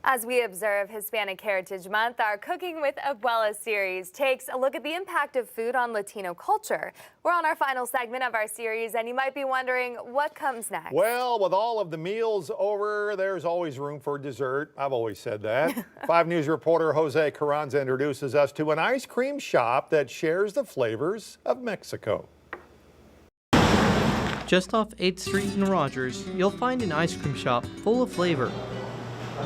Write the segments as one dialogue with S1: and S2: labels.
S1: As we observe Hispanic Heritage Month, our Cooking with Abuela series takes a look at the impact of food on Latino culture. We're on our final segment of our series, and you might be wondering what comes next.
S2: Well, with all of the meals over, there's always room for dessert. I've always said that. 5 News reporter Jose Carranza introduces us to an ice cream shop that shares the flavors of Mexico.
S3: Just off 8th Street in Rogers, you'll find an ice cream shop full of flavor.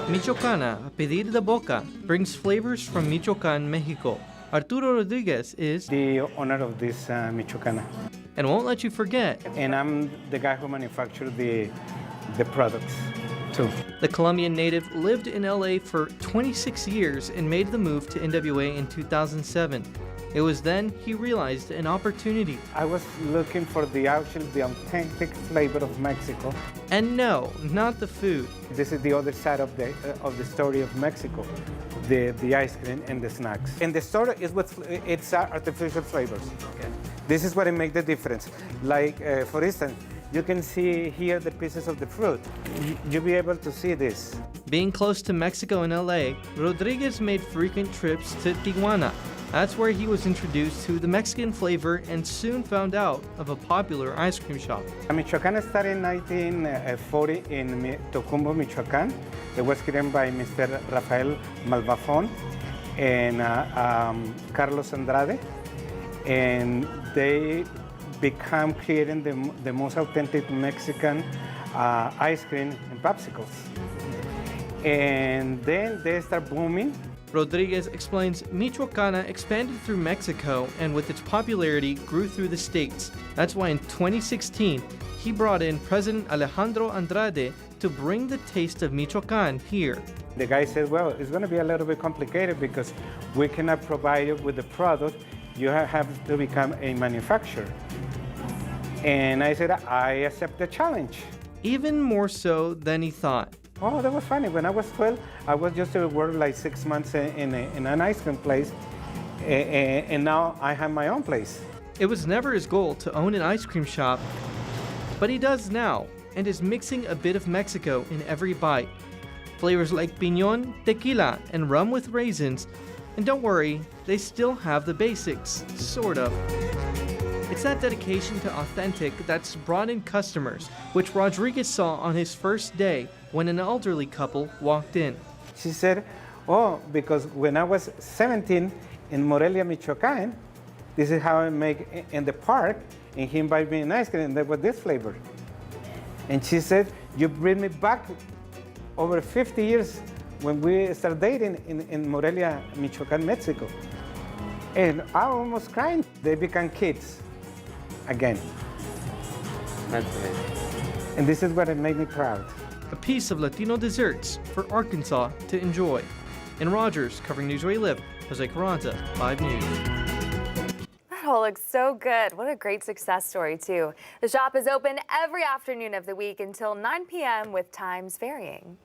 S3: Michoacana, a pedir de boca, brings flavors from Michoacan, Mexico. Arturo Rodriguez is
S4: the owner of this Michoacana.
S3: And won't let you forget.
S4: And I'm the guy who manufactured the products too.
S3: The Colombian native lived in LA for 26 years and made the move to NWA in 2007. It was then he realized an opportunity.
S4: I was looking for the authentic flavor of Mexico.
S3: And no, not the food.
S4: This is the other side of the story of Mexico, the ice cream and the snacks. And the story is it's artificial flavors. Okay. This is what it makes the difference. Like, for instance, you can see here the pieces of the fruit. You'll be able to see this.
S3: Being close to Mexico and LA, Rodriguez made frequent trips to Tijuana. That's where he was introduced to the Mexican flavor and soon found out of a popular ice cream shop.
S4: Michoacán started in 1940 in Tocumbo, Michoacán. It was created by Mr. Rafael Malvafon and Carlos Andrade. And they become creating the most authentic Mexican ice cream and popsicles. And then they start booming.
S3: Rodriguez explains Michoacana expanded through Mexico and with its popularity grew through the states. That's why in 2016, he brought in President Alejandro Andrade to bring the taste of Michoacan here.
S4: The guy said, well, it's going to be a little bit complicated because we cannot provide you with the product. You have to become a manufacturer. And I said, I accept the challenge.
S3: Even more so than he thought.
S4: Oh, that was funny. When I was 12, I was just to work like 6 months in an ice cream place, and now I have my own place.
S3: It was never his goal to own an ice cream shop, but he does now, and is mixing a bit of Mexico in every bite. Flavors like piñón, tequila, and rum with raisins. And don't worry, they still have the basics, sort of. It's that dedication to authentic that's brought in customers, which Rodriguez saw on his first day when an elderly couple walked in.
S4: She said, oh, because when I was 17 in Morelia, Michoacán, this is how I make in the park, and he invited me an ice cream, and that was this flavor. And she said, you bring me back over 50 years when we started dating in Morelia, Michoacán, Mexico. And I almost cried. They become kids again.
S5: That's amazing.
S4: And this is what made me proud.
S3: A piece of Latino desserts for Arkansas to enjoy. In Rogers, covering News Where You Live, Jose Carranza, 5 News.
S1: That all looks so good. What a great success story, too. The shop is open every afternoon of the week until 9 p.m. with times varying.